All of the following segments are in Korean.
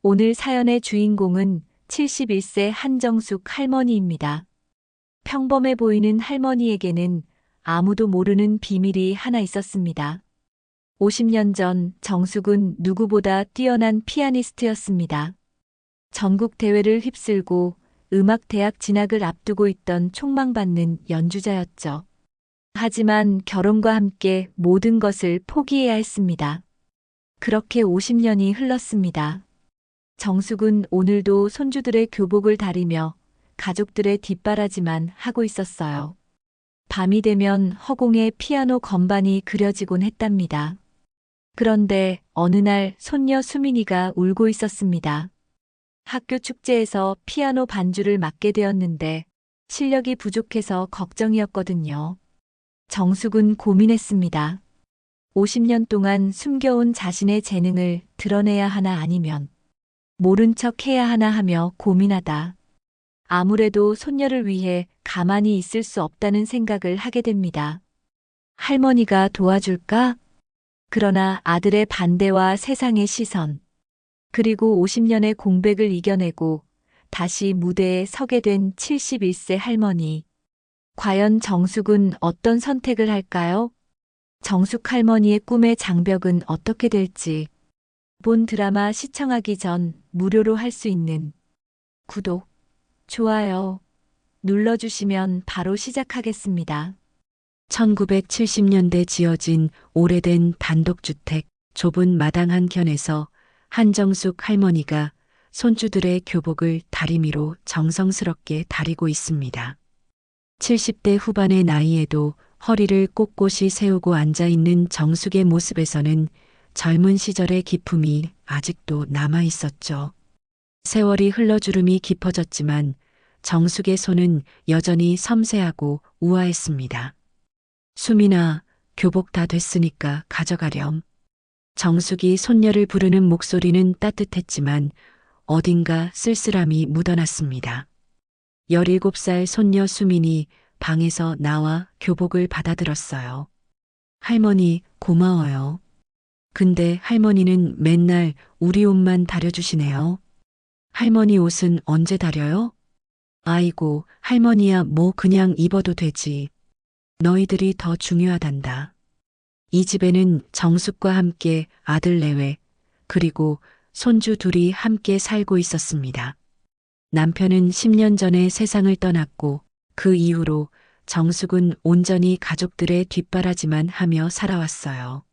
오늘 사연의 주인공은 71세 한정숙 할머니입니다. 평범해 보이는 할머니에게는 아무도 모르는 비밀이 하나 있었습니다. 50년 전 정숙은 누구보다 뛰어난 피아니스트였습니다. 전국 대회를 휩쓸고 음악대학 진학을 앞두고 있던 촉망받는 연주자였죠. 하지만 결혼과 함께 모든 것을 포기해야 했습니다. 그렇게 50년이 흘렀습니다. 정숙은 오늘도 손주들의 교복을 다리며 가족들의 뒷바라지만 하고 있었어요. 밤이 되면 허공에 피아노 건반이 그려지곤 했답니다. 그런데 어느 날 손녀 수민이가 울고 있었습니다. 학교 축제에서 피아노 반주를 맡게 되었는데 실력이 부족해서 걱정이었거든요. 정숙은 고민했습니다. 50년 동안 숨겨온 자신의 재능을 드러내야 하나 아니면 모른 척 해야 하나 하며 고민하다. 아무래도 손녀를 위해 가만히 있을 수 없다는 생각을 하게 됩니다. 할머니가 도와줄까? 그러나 아들의 반대와 세상의 시선, 그리고 50년의 공백을 이겨내고 다시 무대에 서게 된 71세 할머니. 과연 정숙은 어떤 선택을 할까요? 정숙 할머니의 꿈의 장벽은 어떻게 될지. 본 드라마 시청하기 전 무료로 할 수 있는 구독, 좋아요 눌러주시면 바로 시작하겠습니다. 1970년대 지어진 오래된 단독주택 좁은 마당 한켠에서 한정숙 할머니가 손주들의 교복을 다리미로 정성스럽게 다리고 있습니다. 70대 후반의 나이에도 허리를 꼿꼿이 세우고 앉아있는 정숙의 모습에서는 젊은 시절의 기품이 아직도 남아 있었죠. 세월이 흘러 주름이 깊어졌지만 정숙의 손은 여전히 섬세하고 우아했습니다. 수민아, 교복 다 됐으니까 가져가렴. 정숙이 손녀를 부르는 목소리는 따뜻했지만 어딘가 쓸쓸함이 묻어났습니다. 17살 손녀 수민이 방에서 나와 교복을 받아들었어요. 할머니, 고마워요. 근데 할머니는 맨날 우리 옷만 다려주시네요. 할머니 옷은 언제 다려요? 아이고, 할머니야 뭐 그냥 입어도 되지. 너희들이 더 중요하단다. 이 집에는 정숙과 함께 아들 내외, 그리고 손주 둘이 함께 살고 있었습니다. 남편은 10년 전에 세상을 떠났고 그 이후로 정숙은 온전히 가족들의 뒷바라지만 하며 살아왔어요.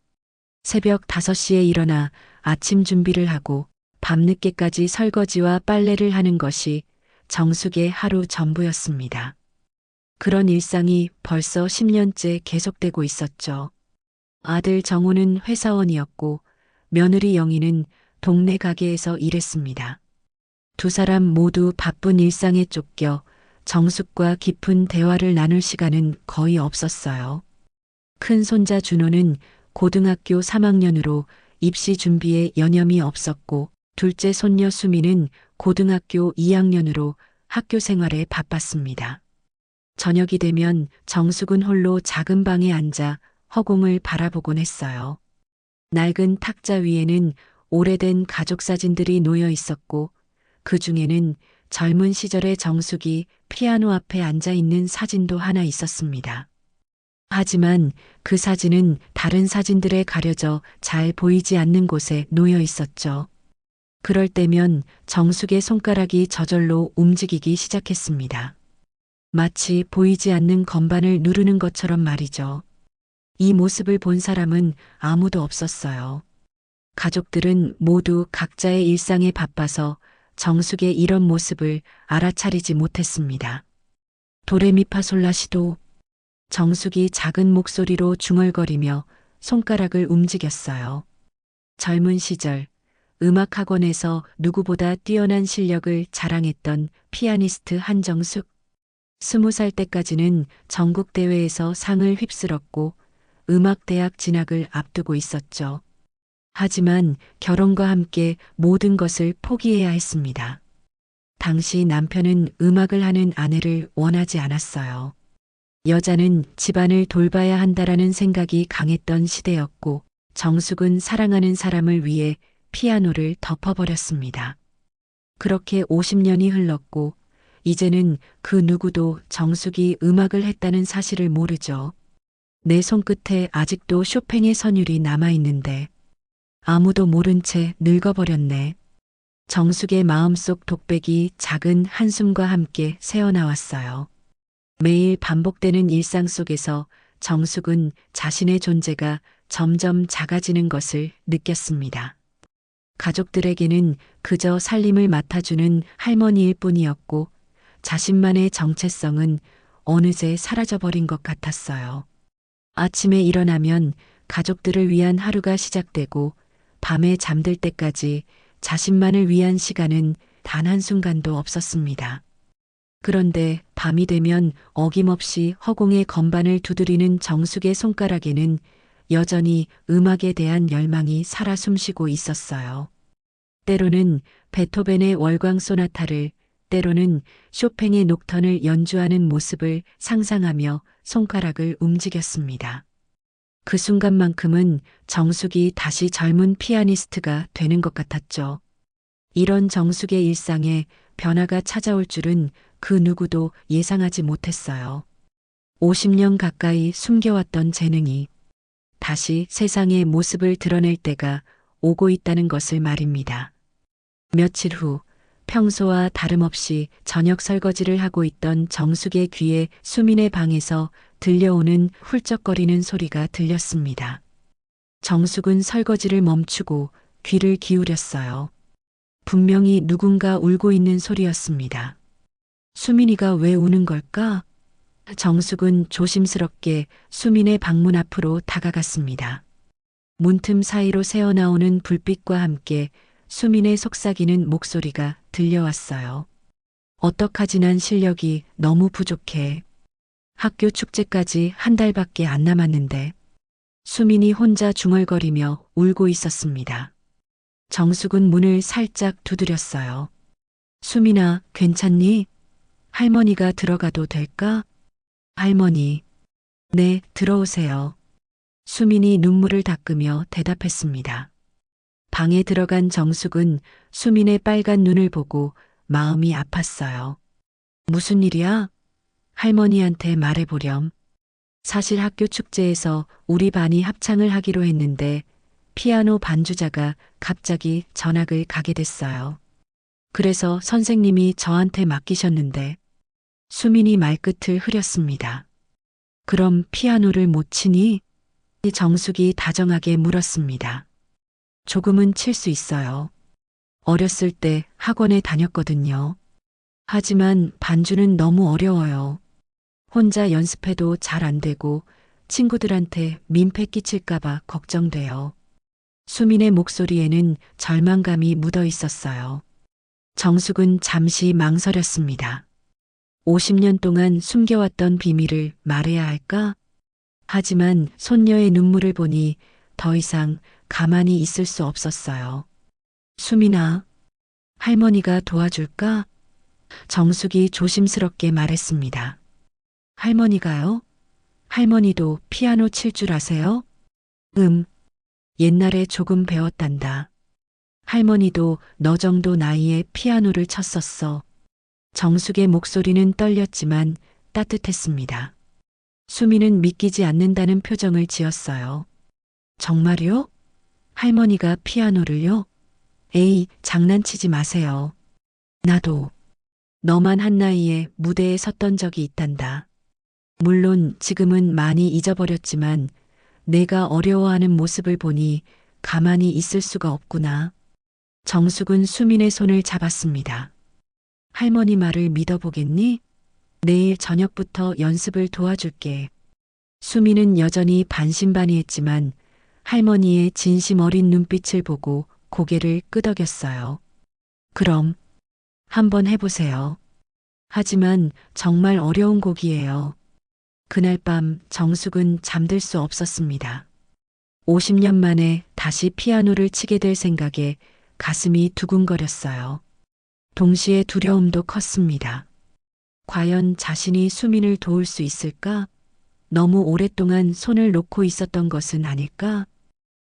새벽 5시에 일어나 아침 준비를 하고 밤늦게까지 설거지와 빨래를 하는 것이 정숙의 하루 전부였습니다. 그런 일상이 벌써 10년째 계속되고 있었죠. 아들 정우는 회사원이었고 며느리 영희는 동네 가게에서 일했습니다. 두 사람 모두 바쁜 일상에 쫓겨 정숙과 깊은 대화를 나눌 시간은 거의 없었어요. 큰 손자 준호는 고등학교 3학년으로 입시 준비에 여념이 없었고 둘째 손녀 수미는 고등학교 2학년으로 학교 생활에 바빴습니다. 저녁이 되면 정숙은 홀로 작은 방에 앉아 허공을 바라보곤 했어요. 낡은 탁자 위에는 오래된 가족 사진들이 놓여 있었고 그 중에는 젊은 시절의 정숙이 피아노 앞에 앉아 있는 사진도 하나 있었습니다. 하지만 그 사진은 다른 사진들에 가려져 잘 보이지 않는 곳에 놓여 있었죠. 그럴 때면 정숙의 손가락이 저절로 움직이기 시작했습니다. 마치 보이지 않는 건반을 누르는 것처럼 말이죠. 이 모습을 본 사람은 아무도 없었어요. 가족들은 모두 각자의 일상에 바빠서 정숙의 이런 모습을 알아차리지 못했습니다. 도레미파솔라시도. 정숙이 작은 목소리로 중얼거리며 손가락을 움직였어요. 젊은 시절 음악학원에서 누구보다 뛰어난 실력을 자랑했던 피아니스트 한정숙. 20살 때까지는 전국대회에서 상을 휩쓸었고 음악대학 진학을 앞두고 있었죠. 하지만 결혼과 함께 모든 것을 포기해야 했습니다. 당시 남편은 음악을 하는 아내를 원하지 않았어요. 여자는 집안을 돌봐야 한다라는 생각이 강했던 시대였고 정숙은 사랑하는 사람을 위해 피아노를 덮어버렸습니다. 그렇게 50년이 흘렀고 이제는 그 누구도 정숙이 음악을 했다는 사실을 모르죠. 내 손끝에 아직도 쇼팽의 선율이 남아있는데 아무도 모른 채 늙어버렸네. 정숙의 마음속 독백이 작은 한숨과 함께 새어나왔어요. 매일 반복되는 일상 속에서 정숙은 자신의 존재가 점점 작아지는 것을 느꼈습니다. 가족들에게는 그저 살림을 맡아주는 할머니일 뿐이었고 자신만의 정체성은 어느새 사라져버린 것 같았어요. 아침에 일어나면 가족들을 위한 하루가 시작되고 밤에 잠들 때까지 자신만을 위한 시간은 단 한순간도 없었습니다. 그런데 밤이 되면 어김없이 허공의 건반을 두드리는 정숙의 손가락에는 여전히 음악에 대한 열망이 살아 숨쉬고 있었어요. 때로는 베토벤의 월광 소나타를, 때로는 쇼팽의 녹턴을 연주하는 모습을 상상하며 손가락을 움직였습니다. 그 순간만큼은 정숙이 다시 젊은 피아니스트가 되는 것 같았죠. 이런 정숙의 일상에 변화가 찾아올 줄은 그 누구도 예상하지 못했어요. 50년 가까이 숨겨왔던 재능이 다시 세상의 모습을 드러낼 때가 오고 있다는 것을 말입니다. 며칠 후 평소와 다름없이 저녁 설거지를 하고 있던 정숙의 귀에 수민의 방에서 들려오는 훌쩍거리는 소리가 들렸습니다. 정숙은 설거지를 멈추고 귀를 기울였어요. 분명히 누군가 울고 있는 소리였습니다. 수민이가 왜 우는 걸까? 정숙은 조심스럽게 수민의 방문 앞으로 다가갔습니다. 문틈 사이로 새어나오는 불빛과 함께 수민의 속삭이는 목소리가 들려왔어요. 어떡하지, 난 실력이 너무 부족해. 학교 축제까지 한 달밖에 안 남았는데. 수민이 혼자 중얼거리며 울고 있었습니다. 정숙은 문을 살짝 두드렸어요. 수민아, 괜찮니? 할머니가 들어가도 될까? 할머니. 네, 들어오세요. 수민이 눈물을 닦으며 대답했습니다. 방에 들어간 정숙은 수민의 빨간 눈을 보고 마음이 아팠어요. 무슨 일이야? 할머니한테 말해보렴. 사실 학교 축제에서 우리 반이 합창을 하기로 했는데 피아노 반주자가 갑자기 전학을 가게 됐어요. 그래서 선생님이 저한테 맡기셨는데. 수민이 말끝을 흐렸습니다. 그럼 피아노를 못 치니? 정숙이 다정하게 물었습니다. 조금은 칠 수 있어요. 어렸을 때 학원에 다녔거든요. 하지만 반주는 너무 어려워요. 혼자 연습해도 잘 안 되고 친구들한테 민폐 끼칠까봐 걱정돼요. 수민의 목소리에는 절망감이 묻어 있었어요. 정숙은 잠시 망설였습니다. 50년 동안 숨겨왔던 비밀을 말해야 할까? 하지만 손녀의 눈물을 보니 더 이상 가만히 있을 수 없었어요. 수민아, 할머니가 도와줄까? 정숙이 조심스럽게 말했습니다. 할머니가요? 할머니도 피아노 칠 줄 아세요? 옛날에 조금 배웠단다. 할머니도 너 정도 나이에 피아노를 쳤었어. 정숙의 목소리는 떨렸지만 따뜻했습니다. 수미는 믿기지 않는다는 표정을 지었어요. 정말요? 할머니가 피아노를요? 에이, 장난치지 마세요. 나도 너만 한 나이에 무대에 섰던 적이 있단다. 물론 지금은 많이 잊어버렸지만 내가 어려워하는 모습을 보니 가만히 있을 수가 없구나. 정숙은 수민의 손을 잡았습니다. 할머니 말을 믿어보겠니? 내일 저녁부터 연습을 도와줄게. 수민은 여전히 반신반의했지만 할머니의 진심 어린 눈빛을 보고 고개를 끄덕였어요. 그럼 한번 해보세요. 하지만 정말 어려운 곡이에요. 그날 밤 정숙은 잠들 수 없었습니다. 50년 만에 다시 피아노를 치게 될 생각에 가슴이 두근거렸어요. 동시에 두려움도 컸습니다. 과연 자신이 수민을 도울 수 있을까? 너무 오랫동안 손을 놓고 있었던 것은 아닐까?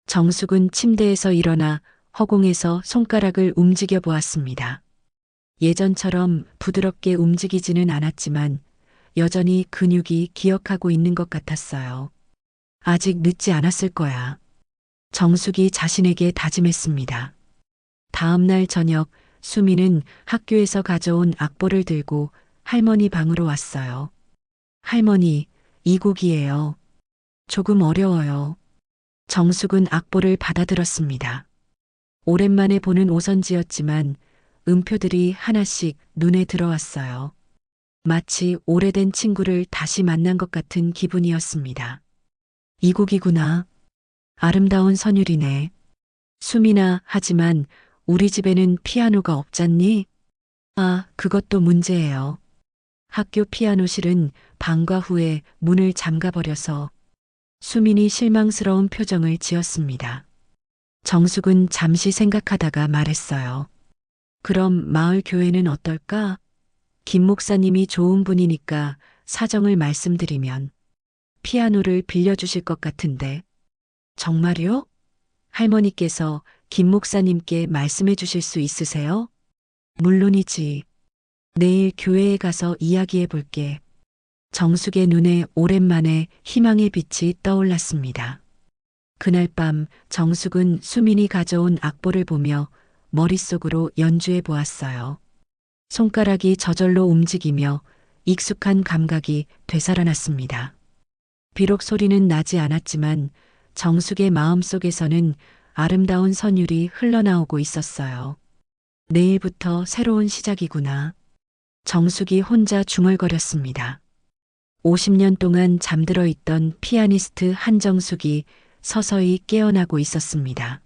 정숙은 침대에서 일어나 허공에서 손가락을 움직여 보았습니다. 예전처럼 부드럽게 움직이지는 않았지만 여전히 근육이 기억하고 있는 것 같았어요. 아직 늦지 않았을 거야. 정숙이 자신에게 다짐했습니다. 다음 날 저녁 수미는 학교에서 가져온 악보를 들고 할머니 방으로 왔어요. 할머니, 이 곡이에요. 조금 어려워요. 정숙은 악보를 받아들었습니다. 오랜만에 보는 오선지였지만 음표들이 하나씩 눈에 들어왔어요. 마치 오래된 친구를 다시 만난 것 같은 기분이었습니다. 이 곡이구나. 아름다운 선율이네. 수미나 하지만 우리 집에는 피아노가 없잖니? 아, 그것도 문제예요. 학교 피아노실은 방과 후에 문을 잠가버려서 수민이 실망스러운 표정을 지었습니다. 정숙은 잠시 생각하다가 말했어요. 그럼 마을 교회는 어떨까? 김 목사님이 좋은 분이니까 사정을 말씀드리면 피아노를 빌려주실 것 같은데. 정말요? 할머니께서 김 목사님께 말씀해 주실 수 있으세요? 물론이지. 내일 교회에 가서 이야기해 볼게. 정숙의 눈에 오랜만에 희망의 빛이 떠올랐습니다. 그날 밤 정숙은 수민이 가져온 악보를 보며 머릿속으로 연주해 보았어요. 손가락이 저절로 움직이며 익숙한 감각이 되살아났습니다. 비록 소리는 나지 않았지만 정숙의 마음속에서는 아름다운 선율이 흘러나오고 있었어요. 내일부터 새로운 시작이구나. 정숙이 혼자 중얼거렸습니다. 50년 동안 잠들어 있던 피아니스트 한정숙이 서서히 깨어나고 있었습니다.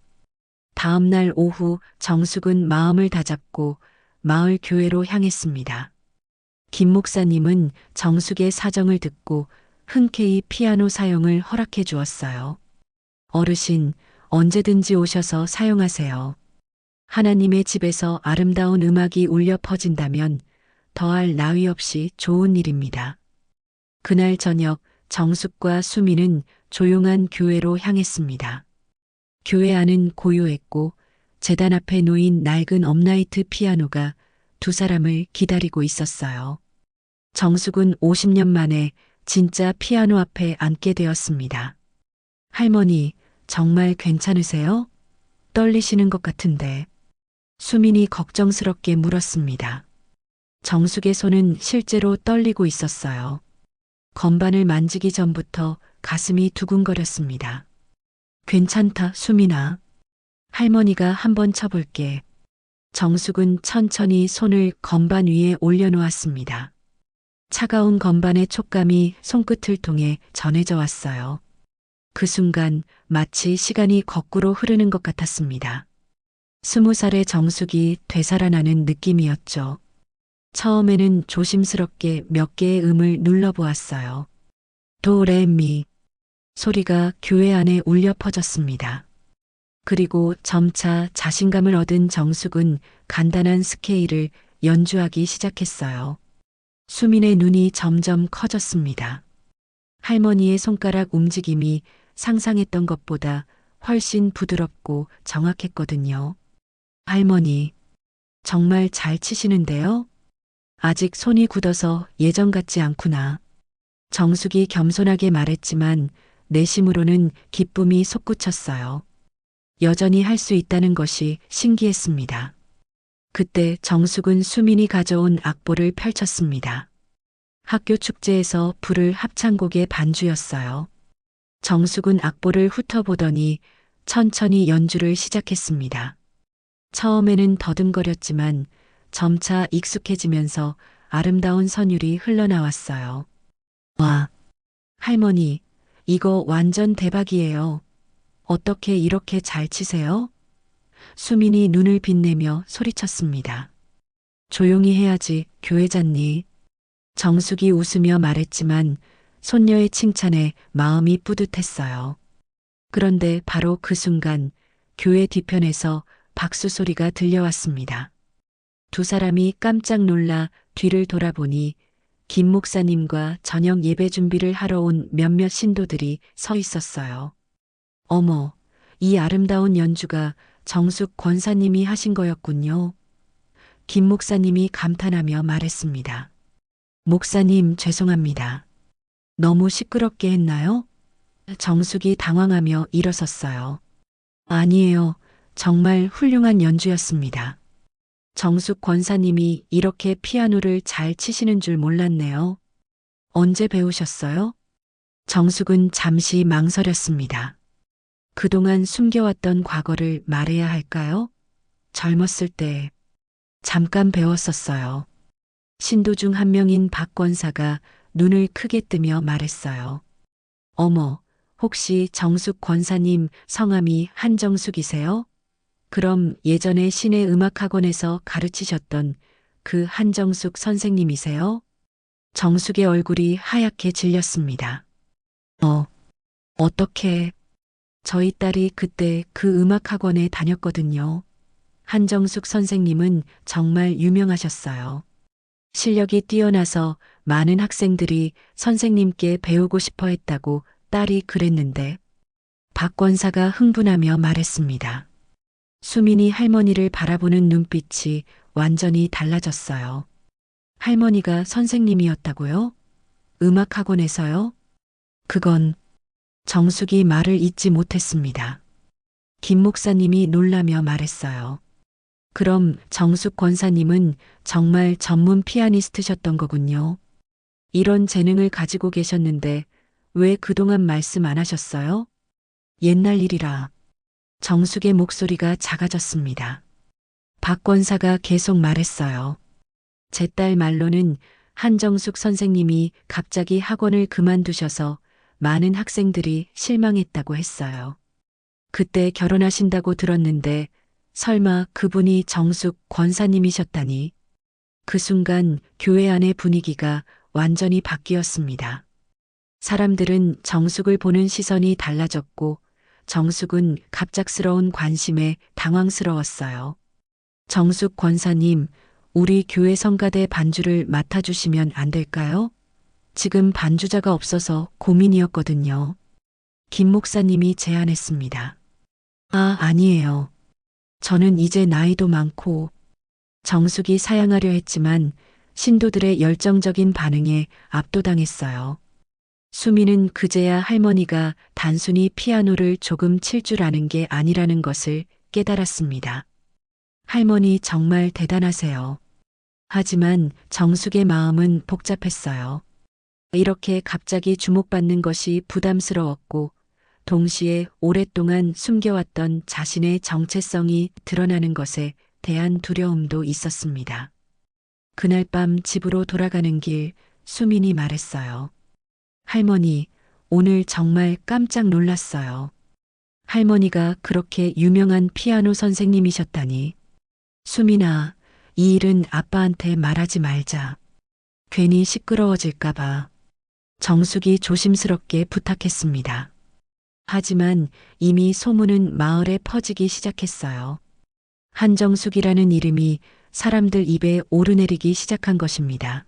다음 날 오후 정숙은 마음을 다잡고 마을 교회로 향했습니다. 김 목사님은 정숙의 사정을 듣고 흔쾌히 피아노 사용을 허락해 주었어요. 어르신, 언제든지 오셔서 사용하세요. 하나님의 집에서 아름다운 음악이 울려 퍼진다면 더할 나위 없이 좋은 일입니다. 그날 저녁 정숙과 수미는 조용한 교회로 향했습니다. 교회 안은 고요했고 제단 앞에 놓인 낡은 업라이트 피아노가 두 사람을 기다리고 있었어요. 정숙은 50년 만에 진짜 피아노 앞에 앉게 되었습니다. 할머니, 정말 괜찮으세요? 떨리시는 것 같은데. 수민이 걱정스럽게 물었습니다. 정숙의 손은 실제로 떨리고 있었어요. 건반을 만지기 전부터 가슴이 두근거렸습니다. 괜찮다, 수민아. 할머니가 한번 쳐볼게. 정숙은 천천히 손을 건반 위에 올려놓았습니다. 차가운 건반의 촉감이 손끝을 통해 전해져 왔어요. 그 순간 마치 시간이 거꾸로 흐르는 것 같았습니다. 20살의 정숙이 되살아나는 느낌이었죠. 처음에는 조심스럽게 몇 개의 음을 눌러보았어요. 도, 레, 미. 소리가 교회 안에 울려 퍼졌습니다. 그리고 점차 자신감을 얻은 정숙은 간단한 스케일을 연주하기 시작했어요. 수민의 눈이 점점 커졌습니다. 할머니의 손가락 움직임이 상상했던 것보다 훨씬 부드럽고 정확했거든요. 할머니, 정말 잘 치시는데요? 아직 손이 굳어서 예전 같지 않구나. 정숙이 겸손하게 말했지만 내심으로는 기쁨이 솟구쳤어요. 여전히 할 수 있다는 것이 신기했습니다. 그때 정숙은 수민이 가져온 악보를 펼쳤습니다. 학교 축제에서 부를 합창곡의 반주였어요. 정숙은 악보를 훑어보더니 천천히 연주를 시작했습니다. 처음에는 더듬거렸지만 점차 익숙해지면서 아름다운 선율이 흘러나왔어요. 와, 할머니, 이거 완전 대박이에요. 어떻게 이렇게 잘 치세요? 수민이 눈을 빛내며 소리쳤습니다. 조용히 해야지, 교회잖니. 정숙이 웃으며 말했지만 손녀의 칭찬에 마음이 뿌듯했어요. 그런데 바로 그 순간 교회 뒤편에서 박수 소리가 들려왔습니다. 두 사람이 깜짝 놀라 뒤를 돌아보니 김 목사님과 저녁 예배 준비를 하러 온 몇몇 신도들이 서 있었어요. 어머, 이 아름다운 연주가 정숙 권사님이 하신 거였군요. 김 목사님이 감탄하며 말했습니다. 목사님, 죄송합니다. 너무 시끄럽게 했나요? 정숙이 당황하며 일어섰어요. 아니에요. 정말 훌륭한 연주였습니다. 정숙 권사님이 이렇게 피아노를 잘 치시는 줄 몰랐네요. 언제 배우셨어요? 정숙은 잠시 망설였습니다. 그동안 숨겨왔던 과거를 말해야 할까요? 젊었을 때 잠깐 배웠었어요. 신도 중 한 명인 박 권사가 눈을 크게 뜨며 말했어요. 어머, 혹시 정숙 권사님 성함이 한정숙이세요? 그럼 예전에 신의 음악학원에서 가르치셨던 그 한정숙 선생님이세요? 정숙의 얼굴이 하얗게 질렸습니다. 어떻게? 저희 딸이 그때 그 음악학원에 다녔거든요. 한정숙 선생님은 정말 유명하셨어요. 실력이 뛰어나서 많은 학생들이 선생님께 배우고 싶어 했다고 딸이 그랬는데, 박 권사가 흥분하며 말했습니다. 수민이 할머니를 바라보는 눈빛이 완전히 달라졌어요. 할머니가 선생님이었다고요? 음악학원에서요? 그건 정숙이 말을 잇지 못했습니다. 김 목사님이 놀라며 말했어요. 그럼 정숙 권사님은 정말 전문 피아니스트셨던 거군요. 이런 재능을 가지고 계셨는데 왜 그동안 말씀 안 하셨어요? 옛날 일이라. 정숙의 목소리가 작아졌습니다. 박 권사가 계속 말했어요. 제 딸 말로는 한정숙 선생님이 갑자기 학원을 그만두셔서 많은 학생들이 실망했다고 했어요. 그때 결혼하신다고 들었는데 설마 그분이 정숙 권사님이셨다니. 그 순간 교회 안의 분위기가 완전히 바뀌었습니다. 사람들은 정숙을 보는 시선이 달라졌고 정숙은 갑작스러운 관심에 당황스러웠어요. 정숙 권사님, 우리 교회 성가대 반주를 맡아주시면 안 될까요? 지금 반주자가 없어서 고민이었거든요. 김 목사님이 제안했습니다. 아니에요. 저는 이제 나이도 많고. 정숙이 사양하려 했지만 신도들의 열정적인 반응에 압도당했어요. 수미는 그제야 할머니가 단순히 피아노를 조금 칠 줄 아는 게 아니라는 것을 깨달았습니다. 할머니 정말 대단하세요. 하지만 정숙의 마음은 복잡했어요. 이렇게 갑자기 주목받는 것이 부담스러웠고 동시에 오랫동안 숨겨왔던 자신의 정체성이 드러나는 것에 대한 두려움도 있었습니다. 그날 밤 집으로 돌아가는 길 수민이 말했어요. 할머니, 오늘 정말 깜짝 놀랐어요. 할머니가 그렇게 유명한 피아노 선생님이셨다니. 수민아, 이 일은 아빠한테 말하지 말자. 괜히 시끄러워질까봐. 정숙이 조심스럽게 부탁했습니다. 하지만 이미 소문은 마을에 퍼지기 시작했어요. 한정숙이라는 이름이 사람들 입에 오르내리기 시작한 것입니다.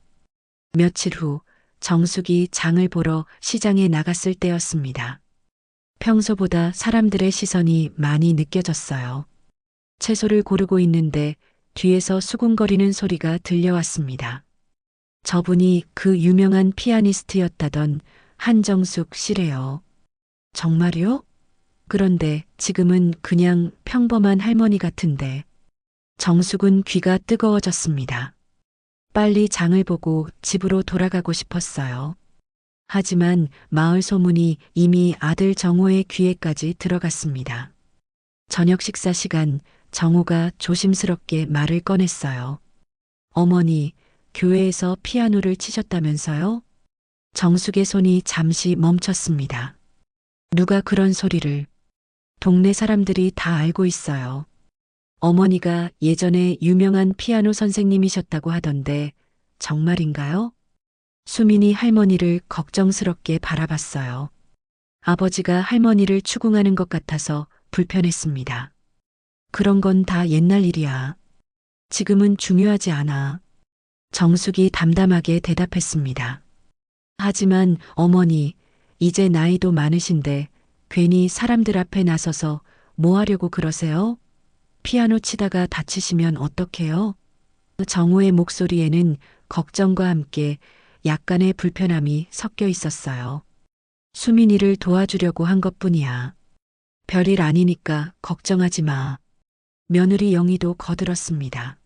며칠 후 정숙이 장을 보러 시장에 나갔을 때였습니다. 평소보다 사람들의 시선이 많이 느껴졌어요. 채소를 고르고 있는데 뒤에서 수군거리는 소리가 들려왔습니다. 저분이 그 유명한 피아니스트였다던 한정숙 씨래요. 정말요? 그런데 지금은 그냥 평범한 할머니 같은데. 정숙은 귀가 뜨거워졌습니다. 빨리 장을 보고 집으로 돌아가고 싶었어요. 하지만 마을 소문이 이미 아들 정호의 귀에까지 들어갔습니다. 저녁 식사 시간 정호가 조심스럽게 말을 꺼냈어요. 어머니, 교회에서 피아노를 치셨다면서요? 정숙의 손이 잠시 멈췄습니다. 누가 그런 소리를? 동네 사람들이 다 알고 있어요. 어머니가 예전에 유명한 피아노 선생님이셨다고 하던데 정말인가요? 수민이 할머니를 걱정스럽게 바라봤어요. 아버지가 할머니를 추궁하는 것 같아서 불편했습니다. 그런 건 다 옛날 일이야. 지금은 중요하지 않아. 정숙이 담담하게 대답했습니다. 하지만 어머니, 이제 나이도 많으신데 괜히 사람들 앞에 나서서 뭐 하려고 그러세요? 피아노 치다가 다치시면 어떡해요? 정우의 목소리에는 걱정과 함께 약간의 불편함이 섞여 있었어요. 수민이를 도와주려고 한 것뿐이야. 별일 아니니까 걱정하지 마. 며느리 영희도 거들었습니다.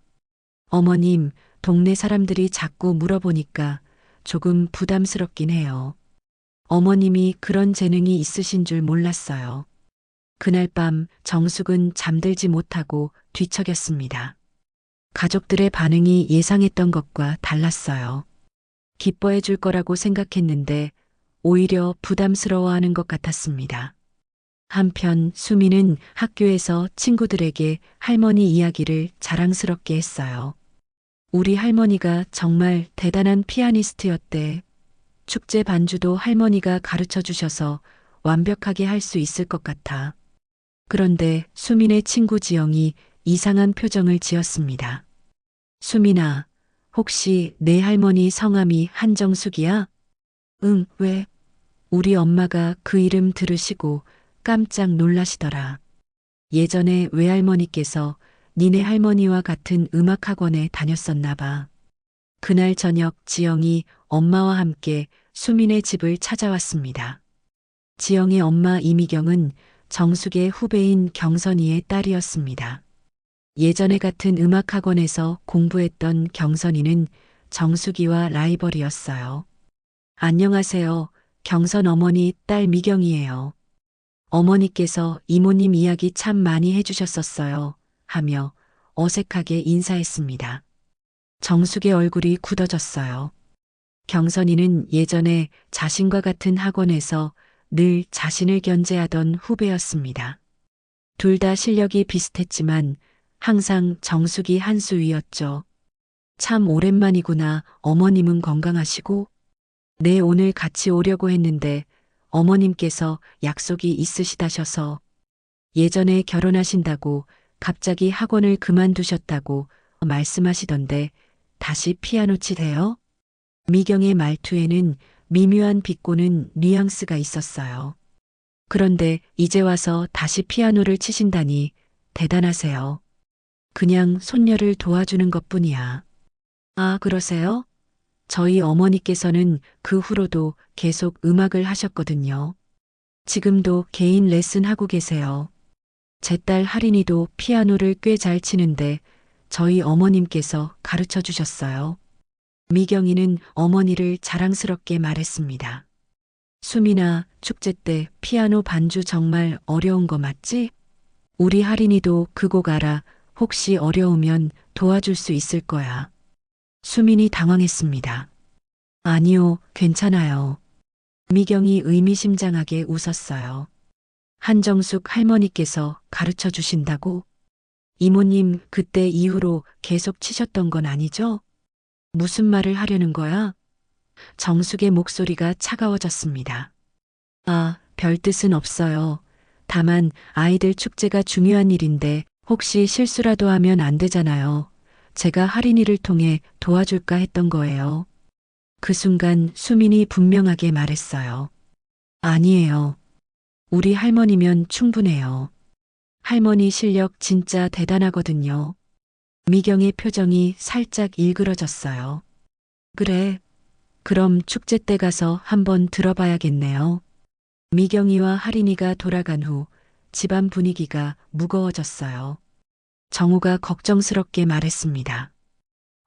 어머님, 동네 사람들이 자꾸 물어보니까 조금 부담스럽긴 해요. 어머님이 그런 재능이 있으신 줄 몰랐어요. 그날 밤 정숙은 잠들지 못하고 뒤척였습니다. 가족들의 반응이 예상했던 것과 달랐어요. 기뻐해 줄 거라고 생각했는데 오히려 부담스러워하는 것 같았습니다. 한편 수미는 학교에서 친구들에게 할머니 이야기를 자랑스럽게 했어요. 우리 할머니가 정말 대단한 피아니스트였대. 축제 반주도 할머니가 가르쳐 주셔서 완벽하게 할 수 있을 것 같아. 그런데 수민의 친구 지영이 이상한 표정을 지었습니다. 수민아, 혹시 내 할머니 성함이 한정숙이야? 응, 왜? 우리 엄마가 그 이름 들으시고 깜짝 놀라시더라. 예전에 외할머니께서 니네 할머니와 같은 음악학원에 다녔었나 봐. 그날 저녁 지영이 엄마와 함께 수민의 집을 찾아왔습니다. 지영의 엄마 이미경은 정숙의 후배인 경선이의 딸이었습니다. 예전에 같은 음악학원에서 공부했던 경선이는 정숙이와 라이벌이었어요. 안녕하세요. 경선 어머니 딸 미경이에요. 어머니께서 이모님 이야기 참 많이 해주셨었어요. 하며 어색하게 인사했습니다. 정숙의 얼굴이 굳어졌어요. 경선이는 예전에 자신과 같은 학원에서 늘 자신을 견제하던 후배였습니다. 둘 다 실력이 비슷했지만 항상 정숙이 한 수 위였죠. 참 오랜만이구나. 어머님은 건강하시고? 네, 오늘 같이 오려고 했는데 어머님께서 약속이 있으시다셔서 예전에 결혼하신다고 갑자기 학원을 그만두셨다고 말씀하시던데 다시 피아노 치세요? 미경의 말투에는 미묘한 비꼬는 뉘앙스가 있었어요. 그런데 이제 와서 다시 피아노를 치신다니 대단하세요. 그냥 손녀를 도와주는 것뿐이야. 아, 그러세요? 저희 어머니께서는 그 후로도 계속 음악을 하셨거든요. 지금도 개인 레슨 하고 계세요. 제 딸 할인이도 피아노를 꽤 잘 치는데 저희 어머님께서 가르쳐 주셨어요. 미경이는 어머니를 자랑스럽게 말했습니다. 수민아, 축제 때 피아노 반주 정말 어려운 거 맞지? 우리 할인이도 그 곡 알아. 혹시 어려우면 도와줄 수 있을 거야. 수민이 당황했습니다. 아니요, 괜찮아요. 미경이 의미심장하게 웃었어요. 한정숙 할머니께서 가르쳐 주신다고? 이모님 그때 이후로 계속 치셨던 건 아니죠? 무슨 말을 하려는 거야? 정숙의 목소리가 차가워졌습니다. 아, 별 뜻은 없어요. 다만 아이들 축제가 중요한 일인데 혹시 실수라도 하면 안 되잖아요. 제가 할인이를 통해 도와줄까 했던 거예요. 그 순간 수민이 분명하게 말했어요. 아니에요. 우리 할머니면 충분해요. 할머니 실력 진짜 대단하거든요. 미경의 표정이 살짝 일그러졌어요. 그래. 그럼 축제 때 가서 한번 들어봐야겠네요. 미경이와 할인이가 돌아간 후 집안 분위기가 무거워졌어요. 정우가 걱정스럽게 말했습니다.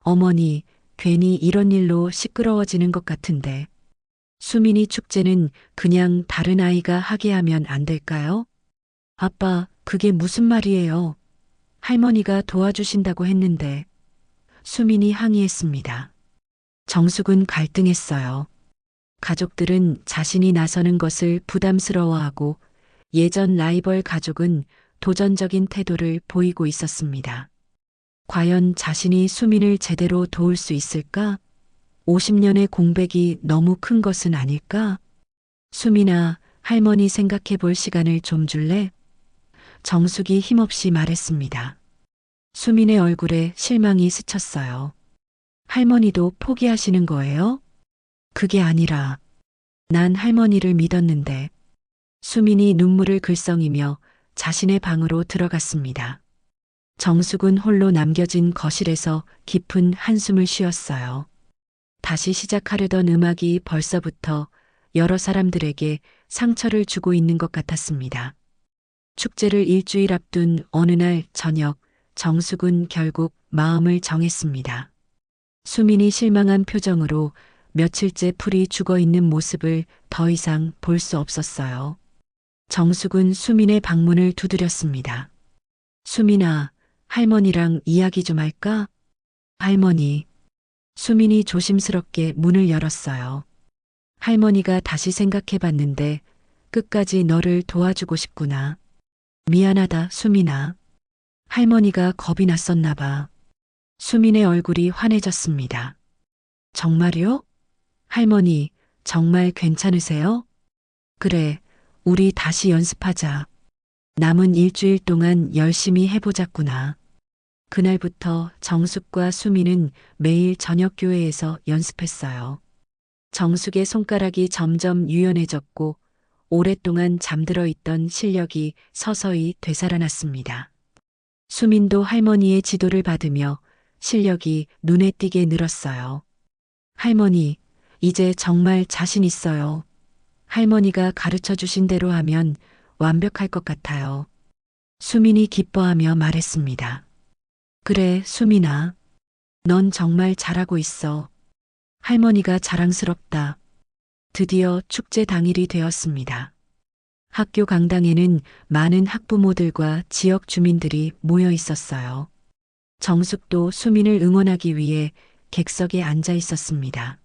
어머니, 괜히 이런 일로 시끄러워지는 것 같은데. 수민이 축제는 그냥 다른 아이가 하게 하면 안 될까요? 아빠, 그게 무슨 말이에요? 할머니가 도와주신다고 했는데. 수민이 항의했습니다. 정숙은 갈등했어요. 가족들은 자신이 나서는 것을 부담스러워하고 예전 라이벌 가족은 도전적인 태도를 보이고 있었습니다. 과연 자신이 수민을 제대로 도울 수 있을까? 50년의 공백이 너무 큰 것은 아닐까? 수민아, 할머니 생각해 볼 시간을 좀 줄래? 정숙이 힘없이 말했습니다. 수민의 얼굴에 실망이 스쳤어요. 할머니도 포기하시는 거예요? 그게 아니라 난 할머니를 믿었는데. 수민이 눈물을 글썽이며 자신의 방으로 들어갔습니다. 정숙은 홀로 남겨진 거실에서 깊은 한숨을 쉬었어요. 다시 시작하려던 음악이 벌써부터 여러 사람들에게 상처를 주고 있는 것 같았습니다. 축제를 일주일 앞둔 어느 날 저녁, 정숙은 결국 마음을 정했습니다. 수민이 실망한 표정으로 며칠째 풀이 죽어 있는 모습을 더 이상 볼 수 없었어요. 정숙은 수민의 방문을 두드렸습니다. 수민아, 할머니랑 이야기 좀 할까? 할머니. 수민이 조심스럽게 문을 열었어요. 할머니가 다시 생각해 봤는데 끝까지 너를 도와주고 싶구나. 미안하다, 수민아. 할머니가 겁이 났었나 봐. 수민의 얼굴이 환해졌습니다. 정말요? 할머니, 정말 괜찮으세요? 그래, 우리 다시 연습하자. 남은 일주일 동안 열심히 해보자꾸나. 그날부터 정숙과 수민은 매일 저녁 교회에서 연습했어요. 정숙의 손가락이 점점 유연해졌고 오랫동안 잠들어 있던 실력이 서서히 되살아났습니다. 수민도 할머니의 지도를 받으며 실력이 눈에 띄게 늘었어요. 할머니, 이제 정말 자신 있어요. 할머니가 가르쳐 주신 대로 하면 완벽할 것 같아요. 수민이 기뻐하며 말했습니다. 그래, 수민아. 넌 정말 잘하고 있어. 할머니가 자랑스럽다. 드디어 축제 당일이 되었습니다. 학교 강당에는 많은 학부모들과 지역 주민들이 모여 있었어요. 정숙도 수민을 응원하기 위해 객석에 앉아 있었습니다.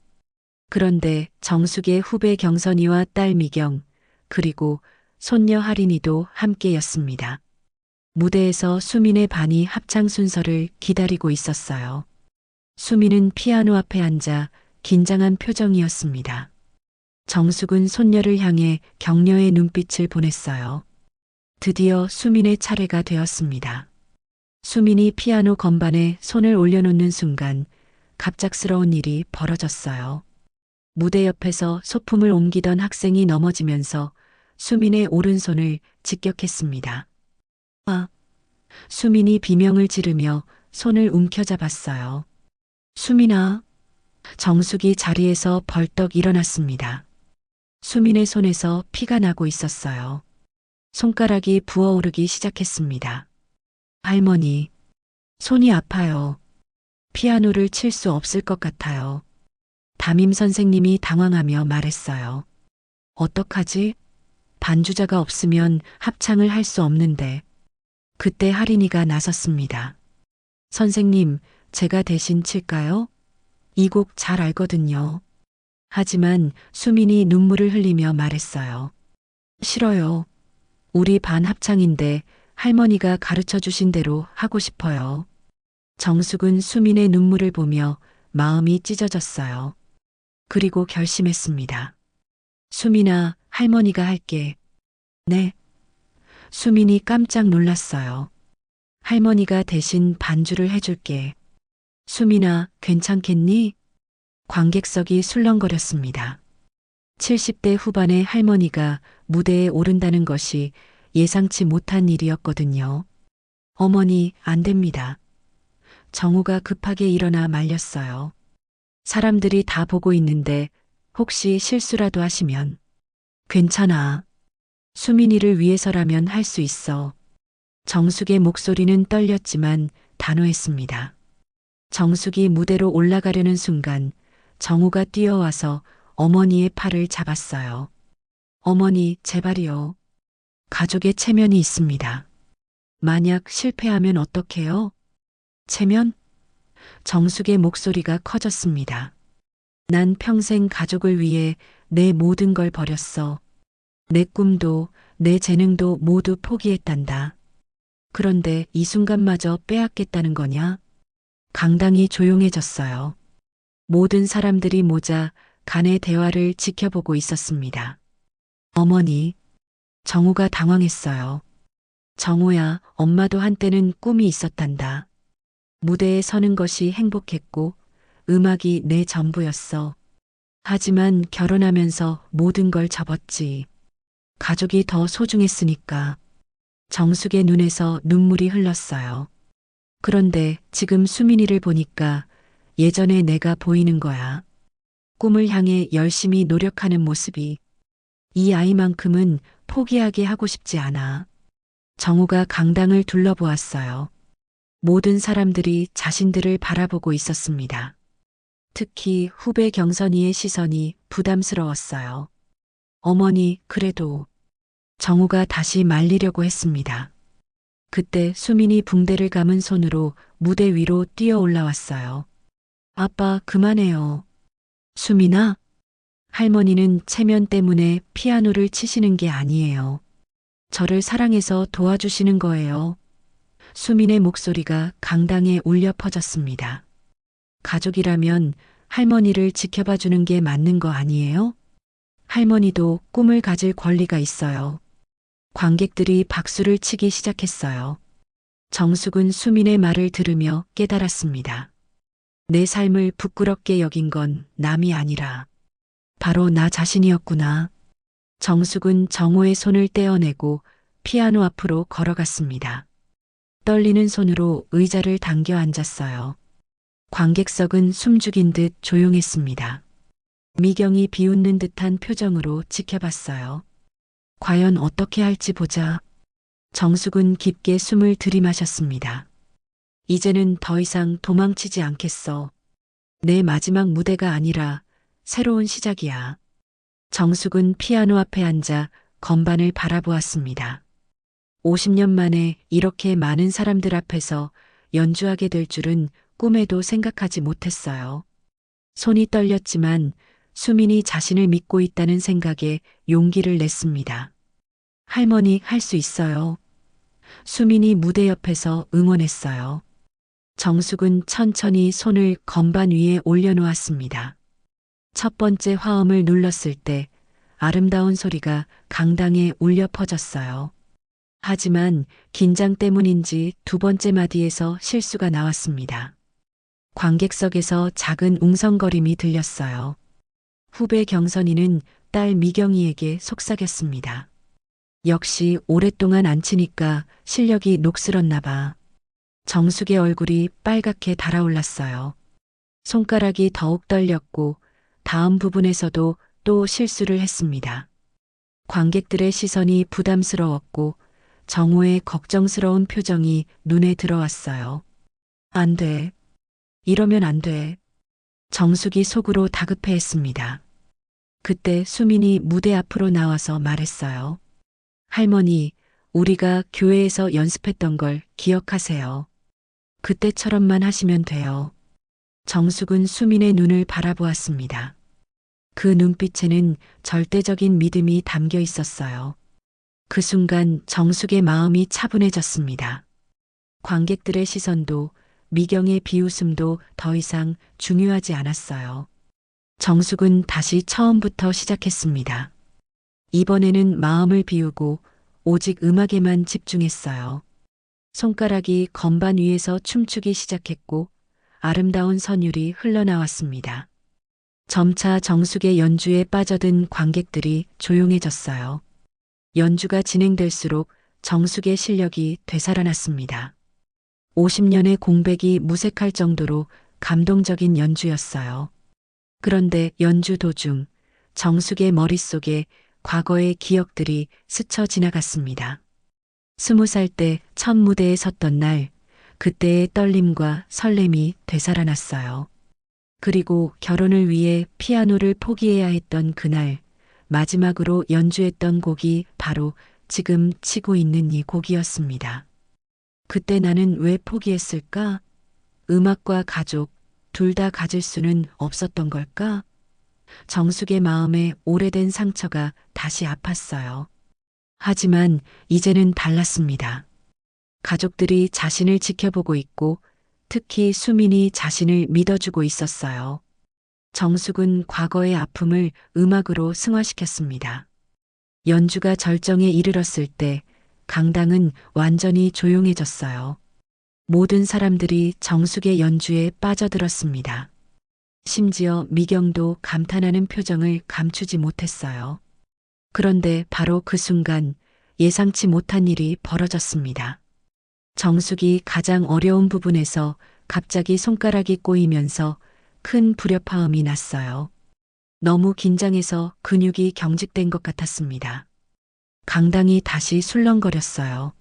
그런데 정숙의 후배 경선이와 딸 미경, 그리고 손녀 할인이도 함께였습니다. 무대에서 수민의 반이 합창 순서를 기다리고 있었어요. 수민은 피아노 앞에 앉아 긴장한 표정이었습니다. 정숙은 손녀를 향해 격려의 눈빛을 보냈어요. 드디어 수민의 차례가 되었습니다. 수민이 피아노 건반에 손을 올려놓는 순간 갑작스러운 일이 벌어졌어요. 무대 옆에서 소품을 옮기던 학생이 넘어지면서 수민의 오른손을 직격했습니다. 아! 수민이 비명을 지르며 손을 움켜잡았어요. 수민아! 정숙이 자리에서 벌떡 일어났습니다. 수민의 손에서 피가 나고 있었어요. 손가락이 부어오르기 시작했습니다. 할머니, 손이 아파요. 피아노를 칠 수 없을 것 같아요. 담임 선생님이 당황하며 말했어요. 어떡하지? 반주자가 없으면 합창을 할 수 없는데. 그때 할인이가 나섰습니다. 선생님, 제가 대신 칠까요? 이 곡 잘 알거든요. 하지만 수민이 눈물을 흘리며 말했어요. 싫어요. 우리 반 합창인데 할머니가 가르쳐 주신 대로 하고 싶어요. 정숙은 수민의 눈물을 보며 마음이 찢어졌어요. 그리고 결심했습니다. 수민아, 할머니가 할게. 네. 수민이 깜짝 놀랐어요. 할머니가 대신 반주를 해줄게. 수민아, 괜찮겠니? 관객석이 술렁거렸습니다. 70대 후반의 할머니가 무대에 오른다는 것이 예상치 못한 일이었거든요. 어머니, 안 됩니다. 정우가 급하게 일어나 말렸어요. 사람들이 다 보고 있는데 혹시 실수라도 하시면. 괜찮아. 수민이를 위해서라면 할 수 있어. 정숙의 목소리는 떨렸지만 단호했습니다. 정숙이 무대로 올라가려는 순간 정우가 뛰어와서 어머니의 팔을 잡았어요. 어머니, 제발이요. 가족의 체면이 있습니다. 만약 실패하면 어떡해요? 체면? 정숙의 목소리가 커졌습니다. 난 평생 가족을 위해 내 모든 걸 버렸어. 내 꿈도 내 재능도 모두 포기했단다. 그런데 이 순간마저 빼앗겠다는 거냐? 강당이 조용해졌어요. 모든 사람들이 모자 간의 대화를 지켜보고 있었습니다. 어머니, 정우가 당황했어요. 정우야, 엄마도 한때는 꿈이 있었단다. 무대에 서는 것이 행복했고 음악이 내 전부였어. 하지만 결혼하면서 모든 걸 접었지. 가족이 더 소중했으니까. 정숙의 눈에서 눈물이 흘렀어요. 그런데 지금 수민이를 보니까 예전에 내가 보이는 거야. 꿈을 향해 열심히 노력하는 모습이. 이 아이만큼은 포기하게 하고 싶지 않아. 정우가 강당을 둘러보았어요. 모든 사람들이 자신들을 바라보고 있었습니다. 특히 후배 경선이의 시선이 부담스러웠어요. 어머니, 그래도. 정우가 다시 말리려고 했습니다. 그때 수민이 붕대를 감은 손으로 무대 위로 뛰어 올라왔어요. 아빠, 그만해요. 수민아? 할머니는 체면 때문에 피아노를 치시는 게 아니에요. 저를 사랑해서 도와주시는 거예요. 수민의 목소리가 강당에 울려 퍼졌습니다. 가족이라면 할머니를 지켜봐 주는 게 맞는 거 아니에요? 할머니도 꿈을 가질 권리가 있어요. 관객들이 박수를 치기 시작했어요. 정숙은 수민의 말을 들으며 깨달았습니다. 내 삶을 부끄럽게 여긴 건 남이 아니라 바로 나 자신이었구나. 정숙은 정호의 손을 떼어내고 피아노 앞으로 걸어갔습니다. 떨리는 손으로 의자를 당겨 앉았어요. 관객석은 숨죽인 듯 조용했습니다. 미경이 비웃는 듯한 표정으로 지켜봤어요. 과연 어떻게 할지 보자. 정숙은 깊게 숨을 들이마셨습니다. 이제는 더 이상 도망치지 않겠어. 내 마지막 무대가 아니라 새로운 시작이야. 정숙은 피아노 앞에 앉아 건반을 바라보았습니다. 50년 만에 이렇게 많은 사람들 앞에서 연주하게 될 줄은 꿈에도 생각하지 못했어요. 손이 떨렸지만 수민이 자신을 믿고 있다는 생각에 용기를 냈습니다. 할머니, 할 수 있어요. 수민이 무대 옆에서 응원했어요. 정숙은 천천히 손을 건반 위에 올려놓았습니다. 첫 번째 화음을 눌렀을 때 아름다운 소리가 강당에 울려 퍼졌어요. 하지만 긴장 때문인지 두 번째 마디에서 실수가 나왔습니다. 관객석에서 작은 웅성거림이 들렸어요. 후배 경선이는 딸 미경이에게 속삭였습니다. 역시 오랫동안 안 치니까 실력이 녹슬었나 봐. 정숙의 얼굴이 빨갛게 달아올랐어요. 손가락이 더욱 떨렸고 다음 부분에서도 또 실수를 했습니다. 관객들의 시선이 부담스러웠고 정호의 걱정스러운 표정이 눈에 들어왔어요. 안 돼. 이러면 안 돼. 정숙이 속으로 다급해했습니다. 그때 수민이 무대 앞으로 나와서 말했어요. 할머니, 우리가 교회에서 연습했던 걸 기억하세요. 그때처럼만 하시면 돼요. 정숙은 수민의 눈을 바라보았습니다. 그 눈빛에는 절대적인 믿음이 담겨 있었어요. 그 순간 정숙의 마음이 차분해졌습니다. 관객들의 시선도 미경의 비웃음도 더 이상 중요하지 않았어요. 정숙은 다시 처음부터 시작했습니다. 이번에는 마음을 비우고 오직 음악에만 집중했어요. 손가락이 건반 위에서 춤추기 시작했고 아름다운 선율이 흘러나왔습니다. 점차 정숙의 연주에 빠져든 관객들이 조용해졌어요. 연주가 진행될수록 정숙의 실력이 되살아났습니다. 50년의 공백이 무색할 정도로 감동적인 연주였어요. 그런데 연주 도중 정숙의 머릿속에 과거의 기억들이 스쳐 지나갔습니다. 20살 때 첫 무대에 섰던 날, 그때의 떨림과 설렘이 되살아났어요. 그리고 결혼을 위해 피아노를 포기해야 했던 그날, 마지막으로 연주했던 곡이 바로 지금 치고 있는 이 곡이었습니다. 그때 나는 왜 포기했을까? 음악과 가족, 둘 다 가질 수는 없었던 걸까? 정숙의 마음에 오래된 상처가 다시 아팠어요. 하지만 이제는 달랐습니다. 가족들이 자신을 지켜보고 있고 특히 수민이 자신을 믿어주고 있었어요. 정숙은 과거의 아픔을 음악으로 승화시켰습니다. 연주가 절정에 이르렀을 때 강당은 완전히 조용해졌어요. 모든 사람들이 정숙의 연주에 빠져들었습니다. 심지어 미경도 감탄하는 표정을 감추지 못했어요. 그런데 바로 그 순간 예상치 못한 일이 벌어졌습니다. 정숙이 가장 어려운 부분에서 갑자기 손가락이 꼬이면서 큰 불협화음이 났어요. 너무 긴장해서 근육이 경직된 것 같았습니다. 강당이 다시 술렁거렸어요.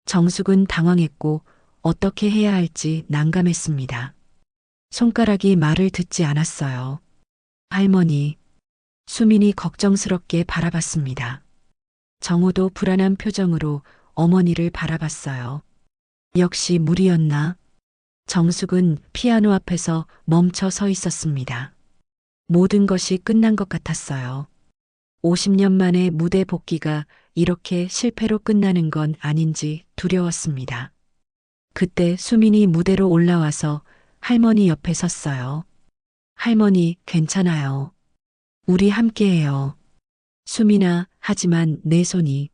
정숙은 당황했고 어떻게 해야 할지 난감했습니다. 손가락이 말을 듣지 않았어요. 할머니, 수민이 걱정스럽게 바라봤습니다. 정호도 불안한 표정으로 어머니를 바라봤어요. 역시 무리였나? 정숙은 피아노 앞에서 멈춰 서 있었습니다. 모든 것이 끝난 것 같았어요. 50년 만에 무대 복귀가 이렇게 실패로 끝나는 건 아닌지 두려웠습니다. 그때 수민이 무대로 올라와서 할머니 옆에 섰어요. 할머니, 괜찮아요. 우리 함께해요. 수민아, 하지만 내 손이.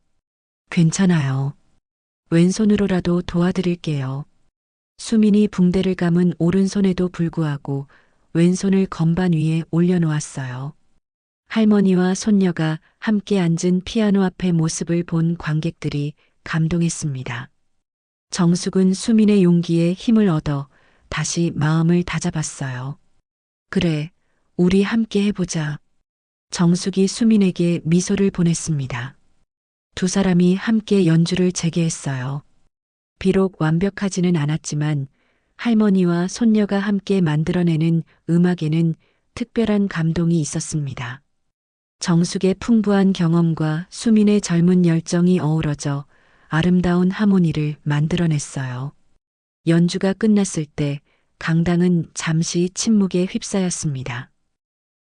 괜찮아요. 왼손으로라도 도와드릴게요. 수민이 붕대를 감은 오른손에도 불구하고 왼손을 건반 위에 올려놓았어요. 할머니와 손녀가 함께 앉은 피아노 앞의 모습을 본 관객들이 감동했습니다. 정숙은 수민의 용기에 힘을 얻어 다시 마음을 다잡았어요. 그래, 우리 함께 해보자. 정숙이 수민에게 미소를 보냈습니다. 두 사람이 함께 연주를 재개했어요. 비록 완벽하지는 않았지만 할머니와 손녀가 함께 만들어내는 음악에는 특별한 감동이 있었습니다. 정숙의 풍부한 경험과 수민의 젊은 열정이 어우러져 아름다운 하모니를 만들어냈어요. 연주가 끝났을 때 강당은 잠시 침묵에 휩싸였습니다.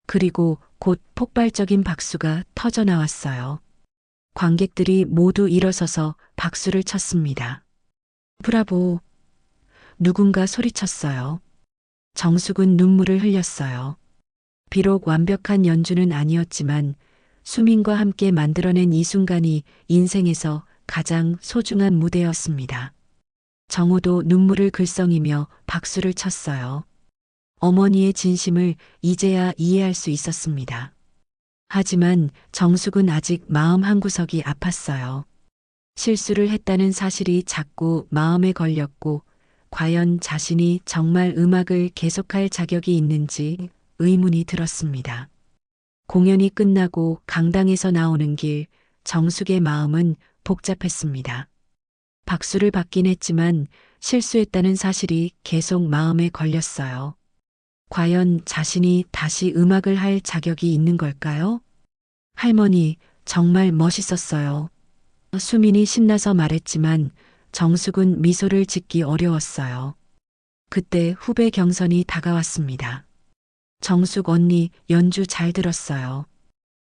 그리고 곧 폭발적인 박수가 터져 나왔어요. 관객들이 모두 일어서서 박수를 쳤습니다. 브라보! 누군가 소리쳤어요. 정숙은 눈물을 흘렸어요. 비록 완벽한 연주는 아니었지만 수민과 함께 만들어낸 이 순간이 인생에서 가장 소중한 무대였습니다. 정호도 눈물을 글썽이며 박수를 쳤어요. 어머니의 진심을 이제야 이해할 수 있었습니다. 하지만 정숙은 아직 마음 한구석이 아팠어요. 실수를 했다는 사실이 자꾸 마음에 걸렸고, 과연 자신이 정말 음악을 계속할 자격이 있는지 의문이 들었습니다. 공연이 끝나고 강당에서 나오는 길, 정숙의 마음은 복잡했습니다. 박수를 받긴 했지만 실수했다는 사실이 계속 마음에 걸렸어요. 과연 자신이 다시 음악을 할 자격이 있는 걸까요? 할머니, 정말 멋있었어요. 수민이 신나서 말했지만 정숙은 미소를 짓기 어려웠어요. 그때 후배 경선이 다가왔습니다. 정숙 언니, 연주 잘 들었어요.